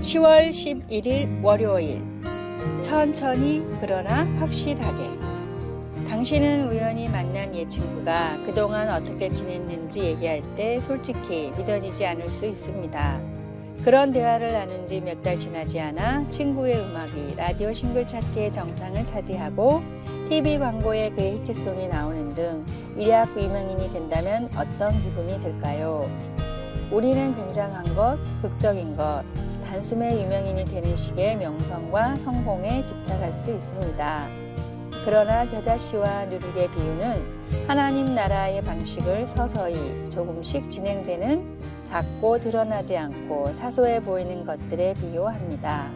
10월 11일 월요일. 천천히 그러나 확실하게. 당신은 우연히 만난 옛 친구가 그동안 어떻게 지냈는지 얘기할 때 솔직히 믿어지지 않을 수 있습니다. 그런 대화를 나눈 지 몇 달 지나지 않아 친구의 음악이 라디오 싱글 차트의 정상을 차지하고 TV 광고에 그의 히트송이 나오는 등 일약 유명인이 된다면 어떤 기분이 들까요? 우리는 굉장한 것, 극적인 것, 단숨에 유명인이 되는 식의 명성과 성공에 집착할 수 있습니다. 그러나 겨자씨와 누룩의 비유는 하나님 나라의 방식을 서서히 조금씩 진행되는 작고 드러나지 않고 사소해 보이는 것들에 비유합니다.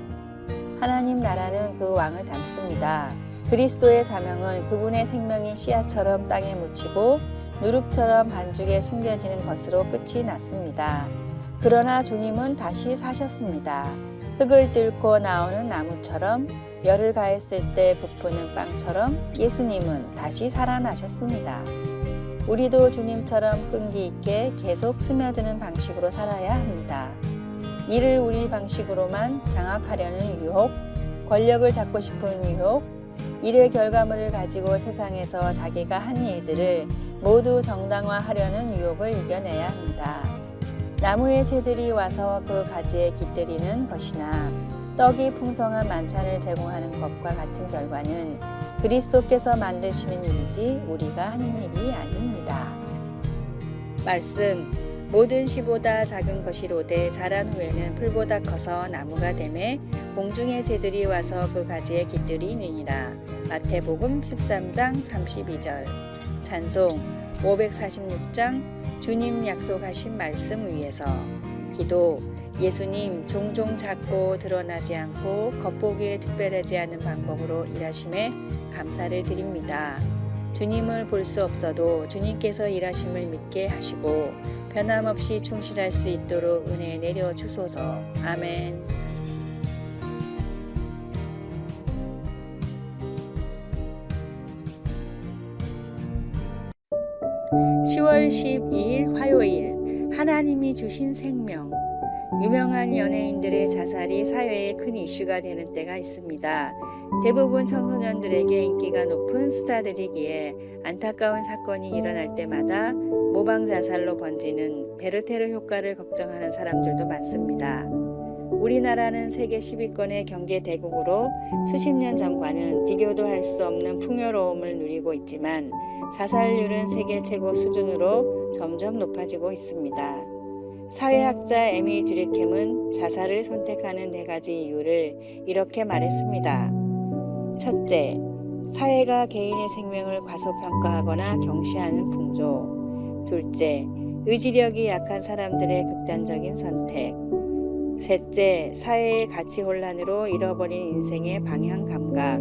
하나님 나라는 그 왕을 닮습니다. 그리스도의 사명은 그분의 생명이 씨앗처럼 땅에 묻히고 누룩처럼 반죽에 숨겨지는 것으로 끝이 났습니다. 그러나 주님은 다시 사셨습니다. 흙을 뚫고 나오는 나무처럼 열을 가했을 때 부푸는 빵처럼 예수님은 다시 살아나셨습니다. 우리도 주님처럼 끈기 있게 계속 스며드는 방식으로 살아야 합니다. 이를 우리 방식으로만 장악하려는 유혹, 권력을 잡고 싶은 유혹, 일의 결과물을 가지고 세상에서 자기가 한 일들을 모두 정당화하려는 유혹을 이겨내야 합니다. 나무의 새들이 와서 그 가지에 깃들이는 것이나 떡이 풍성한 만찬을 제공하는 것과 같은 결과는 그리스도께서 만드시는 일이지 우리가 하는 일이 아닙니다. 말씀, 모든 씨보다 작은 것이로되 자란 후에는 풀보다 커서 나무가 되매 공중의 새들이 와서 그 가지에 깃들이느니라. 마태복음 13장 32절. 찬송 546장 주님 약속하신 말씀 위에서. 기도, 예수님 종종 작고 드러나지 않고 겉보기에 특별하지 않은 방법으로 일하심에 감사를 드립니다. 주님을 볼 수 없어도 주님께서 일하심을 믿게 하시고 변함없이 충실할 수 있도록 은혜 내려 주소서. 아멘. 10월 12일 화요일. 하나님이 주신 생명. 유명한 연예인들의 자살이 사회에 큰 이슈가 되는 때가 있습니다. 대부분 청소년들에게 인기가 높은 스타들이기에 안타까운 사건이 일어날 때마다 모방 자살로 번지는 베르테르 효과를 걱정하는 사람들도 많습니다. 우리나라는 세계 10위권의 경제 대국으로 수십 년 전과는 비교도 할 수 없는 풍요로움을 누리고 있지만 자살률은 세계 최고 수준으로 점점 높아지고 있습니다. 사회학자 에밀 듀레켐은 자살을 선택하는 4가지 이유를 이렇게 말했습니다. 첫째, 사회가 개인의 생명을 과소평가하거나 경시하는 풍조. 둘째, 의지력이 약한 사람들의 극단적인 선택. 셋째, 사회의 가치 혼란으로 잃어버린 인생의 방향 감각.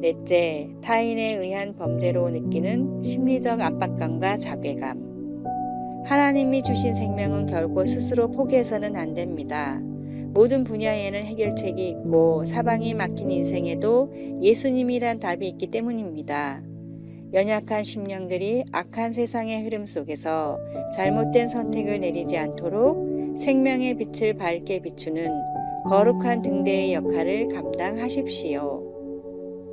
넷째, 타인에 의한 범죄로 느끼는 심리적 압박감과 자괴감. 하나님이 주신 생명은 결코 스스로 포기해서는 안 됩니다. 모든 분야에는 해결책이 있고 사방이 막힌 인생에도 예수님이란 답이 있기 때문입니다. 연약한 심령들이 악한 세상의 흐름 속에서 잘못된 선택을 내리지 않도록 생명의 빛을 밝게 비추는 거룩한 등대의 역할을 감당하십시오.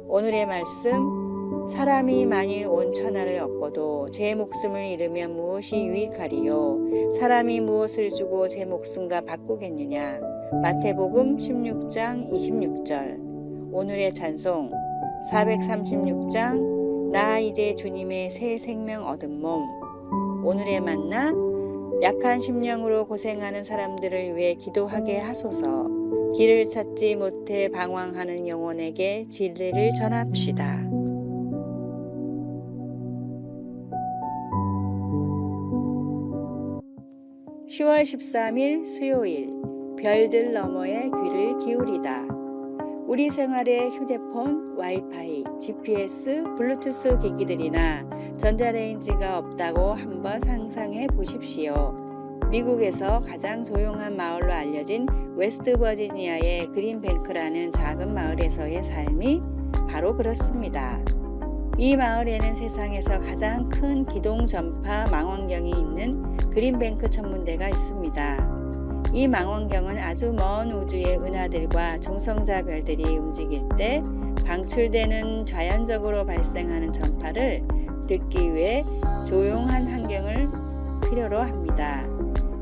오늘의 말씀, 사람이 만일 온 천하를 얻고도 제 목숨을 잃으면 무엇이 유익하리요? 사람이 무엇을 주고 제 목숨과 바꾸겠느냐? 마태복음 16장 26절. 오늘의 찬송 436장 나 이제 주님의 새 생명 얻은 몸. 오늘의 만나, 약한 심령으로 고생하는 사람들을 위해 기도하게 하소서. 길을 찾지 못해 방황하는 영혼에게 진리를 전합시다. (10월 13일) 수요일. 별들 너머의 귀를 기울이다. 우리 생활에 휴대폰, 와이파이, GPS, 블루투스 기기들이나 전자레인지가 없다고 한번 상상해 보십시오. 미국에서 가장 조용한 마을로 알려진 웨스트버지니아의 그린뱅크라는 작은 마을에서의 삶이 바로 그렇습니다. 이 마을에는 세상에서 가장 큰 기동 전파 망원경이 있는 그린뱅크 천문대가 있습니다. 이 망원경은 아주 먼 우주의 은하들과 중성자 별들이 움직일 때 방출되는 자연적으로 발생하는 전파를 듣기 위해 조용한 환경을 필요로 합니다.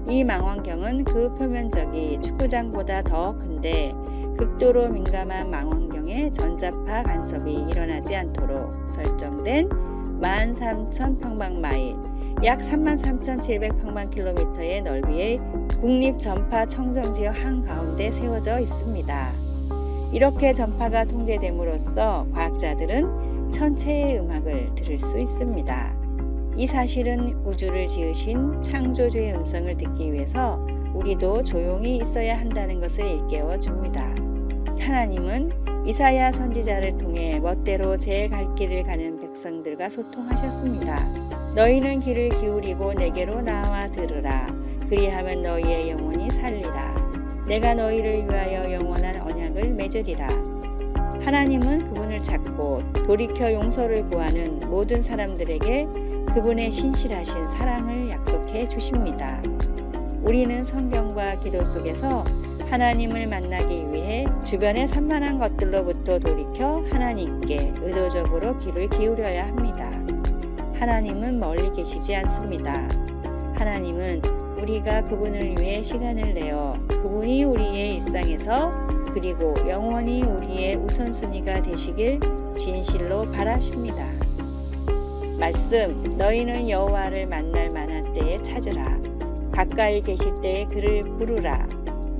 이 망원경은 그 표면적이 축구장보다 더 큰데 극도로 민감한 망원경에 전자파 간섭이 일어나지 않도록 설정된 13,000평방마일, 약 33,700평방킬로미터의 넓이의 국립전파청정지역 한가운데 세워져 있습니다. 이렇게 전파가 통제됨으로써 과학자들은 천체의 음악을 들을 수 있습니다. 이 사실은 우주를 지으신 창조주의 음성을 듣기 위해서 우리도 조용히 있어야 한다는 것을 일깨워 줍니다. 하나님은 이사야 선지자를 통해 멋대로 제 갈 길을 가는 백성들과 소통하셨습니다. 너희는 귀를 기울이고 내게로 나와 들으라. 그리하면 너희의 영혼이 살리라. 내가 너희를 위하여 영원한 언약을 맺으리라. 하나님은 그분을 찾고 돌이켜 용서를 구하는 모든 사람들에게 그분의 신실하신 사랑을 약속해 주십니다. 우리는 성경과 기도 속에서 하나님을 만나기 위해 주변의 산만한 것들로부터 돌이켜 하나님께 의도적으로 귀를 기울여야 합니다. 하나님은 멀리 계시지 않습니다. 하나님은 우리가 그분을 위해 시간을 내어 그분이 우리의 일상에서 그리고 영원히 우리의 우선순위가 되시길 진실로 바라십니다. 말씀, 너희는 여호와를 만날 만한 때에 찾으라. 가까이 계실 때에 그를 부르라.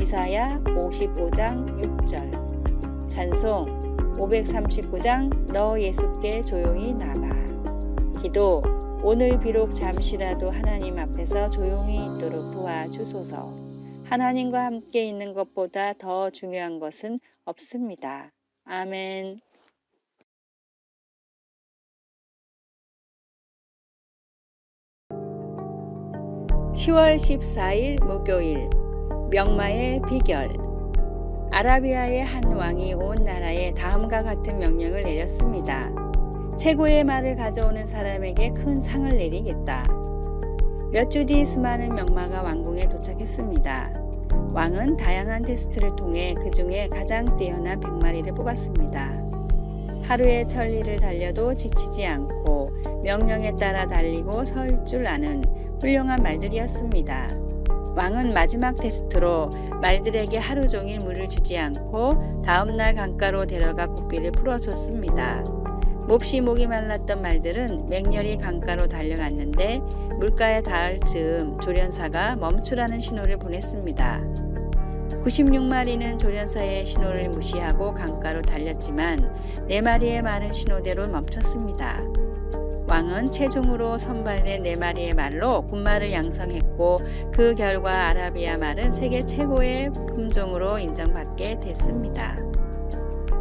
이사야 55장 6절. 찬송 539장 너 예수께 조용히 나가. 기도, 오늘 비록 잠시라도 하나님 앞에서 조용히 있도록 도와주소서. 하나님과 함께 있는 것보다 더 중요한 것은 없습니다. 아멘. 10월 14일 목요일 명마의 비결. 아라비아의 한 왕이 온 나라에 다음과 같은 명령을 내렸습니다. 최고의 말을 가져오는 사람에게 큰 상을 내리겠다. 몇 주 뒤 수많은 명마가 왕궁에 도착했습니다. 왕은 다양한 테스트를 통해 그 중에 가장 뛰어난 100마리를 뽑았습니다. 하루의 천리를 달려도 지치지 않고 명령에 따라 달리고 설 줄 아는 훌륭한 말들이었습니다. 왕은 마지막 테스트로 말들에게 하루 종일 물을 주지 않고 다음날 강가로 데려가 고삐를 풀어줬습니다. 몹시 목이 말랐던 말들은 맹렬히 강가로 달려갔는데 물가에 닿을 즈음 조련사가 멈추라는 신호를 보냈습니다. 96마리는 조련사의 신호를 무시하고 강가로 달렸지만 4마리의 말은 신호대로 멈췄습니다. 왕은 최종으로 선발된 4마리의 말로 군말을 양성했고 그 결과 아라비아 말은 세계 최고의 품종으로 인정받게 됐습니다.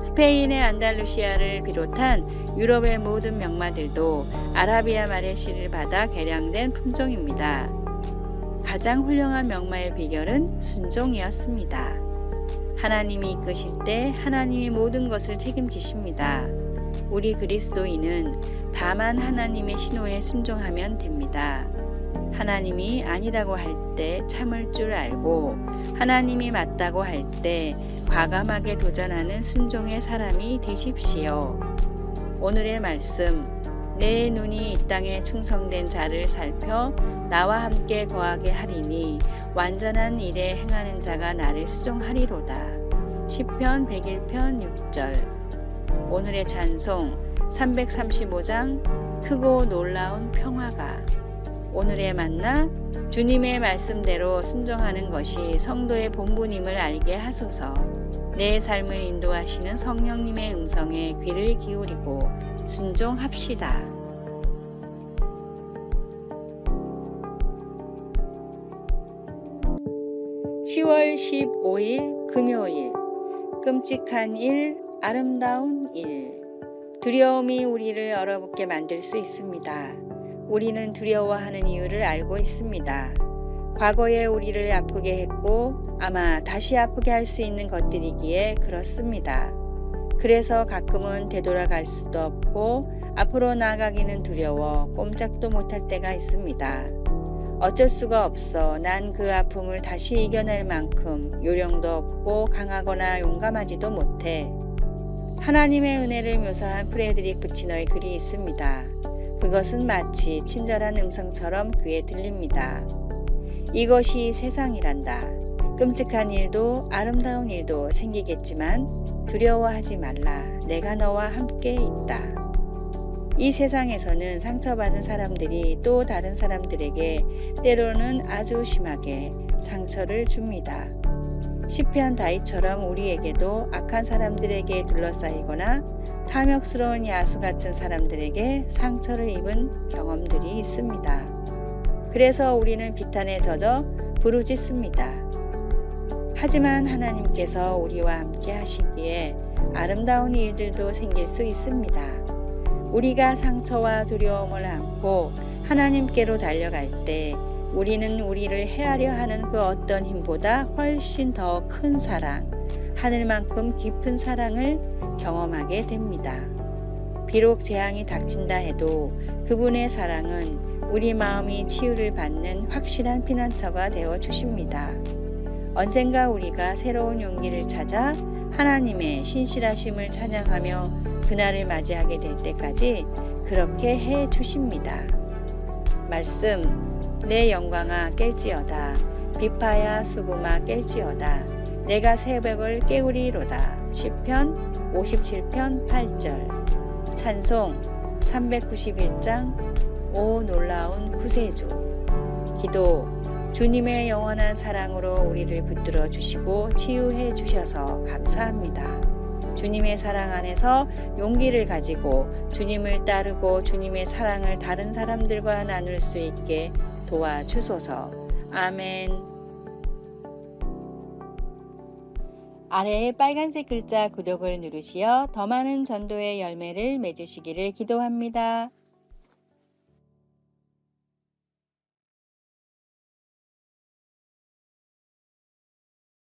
스페인의 안달루시아를 비롯한 유럽의 모든 명마들도 아라비아 말의 씨를 받아 개량된 품종입니다. 가장 훌륭한 명마의 비결은 순종이었습니다. 하나님이 이끄실 때 하나님이 모든 것을 책임지십니다. 우리 그리스도인은 다만 하나님의 신호에 순종하면 됩니다. 하나님이 아니라고 할 때 참을 줄 알고 하나님이 맞다고 할 때 과감하게 도전하는 순종의 사람이 되십시오. 오늘의 말씀, 내 눈이 이 땅에 충성된 자를 살펴 나와 함께 거하게 하리니 완전한 일에 행하는 자가 나를 수종하리로다. 시편 101편 6절. 오늘의 찬송 335장 크고 놀라운 평화가. 오늘의 만나, 주님의 말씀대로 순종하는 것이 성도의 본분임을 알게 하소서. 내 삶을 인도하시는 성령님의 음성에 귀를 기울이고 순종합시다. (10월 15일) 금요일. 끔찍한 일, 아름다운 일. 두려움이 우리를 얼어붙게 만들 수 있습니다. 우리는 두려워하는 이유를 알고 있습니다. 과거에 우리를 아프게 했고 아마 다시 아프게 할 수 있는 것들이기에 그렇습니다. 그래서 가끔은 되돌아갈 수도 없고 앞으로 나아가기는 두려워 꼼짝도 못할 때가 있습니다. 어쩔 수가 없어. 난 그 아픔을 다시 이겨낼 만큼 요령도 없고 강하거나 용감하지도 못해. 하나님의 은혜를 묘사한 프레드릭 부치너의 글이 있습니다. 그것은 마치 친절한 음성처럼 귀에 들립니다. 이것이 세상이란다. 끔찍한 일도 아름다운 일도 생기겠지만 두려워하지 말라. 내가 너와 함께 있다. 이 세상에서는 상처받은 사람들이 또 다른 사람들에게 때로는 아주 심하게 상처를 줍니다. 시편 다윗처럼 우리에게도 악한 사람들에게 둘러싸이거나 탐욕스러운 야수 같은 사람들에게 상처를 입은 경험들이 있습니다. 그래서 우리는 비탄에 젖어 부르짖습니다. 하지만 하나님께서 우리와 함께 하시기에 아름다운 일들도 생길 수 있습니다. 우리가 상처와 두려움을 안고 하나님께로 달려갈 때 우리는 우리를 해하려 하는 그 어떤 힘보다 훨씬 더 큰 사랑, 하늘만큼 깊은 사랑을 경험하게 됩니다. 비록 재앙이 닥친다 해도 그분의 사랑은 우리 마음이 치유를 받는 확실한 피난처가 되어 주십니다. 언젠가 우리가 새로운 용기를 찾아 하나님의 신실하심을 찬양하며 그날을 맞이하게 될 때까지 그렇게 해 주십니다. 말씀, 내 영광아 깰지어다. 비파야 수구마 깰지어다. 내가 새벽을 깨우리로다. 시편 57편 8절. 찬송 391장 오 놀라운 구세주. 기도, 주님의 영원한 사랑으로 우리를 붙들어 주시고 치유해 주셔서 감사합니다. 주님의 사랑 안에서 용기를 가지고 주님을 따르고 주님의 사랑을 다른 사람들과 나눌 수 있게 도와주소서. 아멘. 아래에 빨간색 글자 구독을 누르시어 더 많은 전도의 열매를 맺으시기를 기도합니다.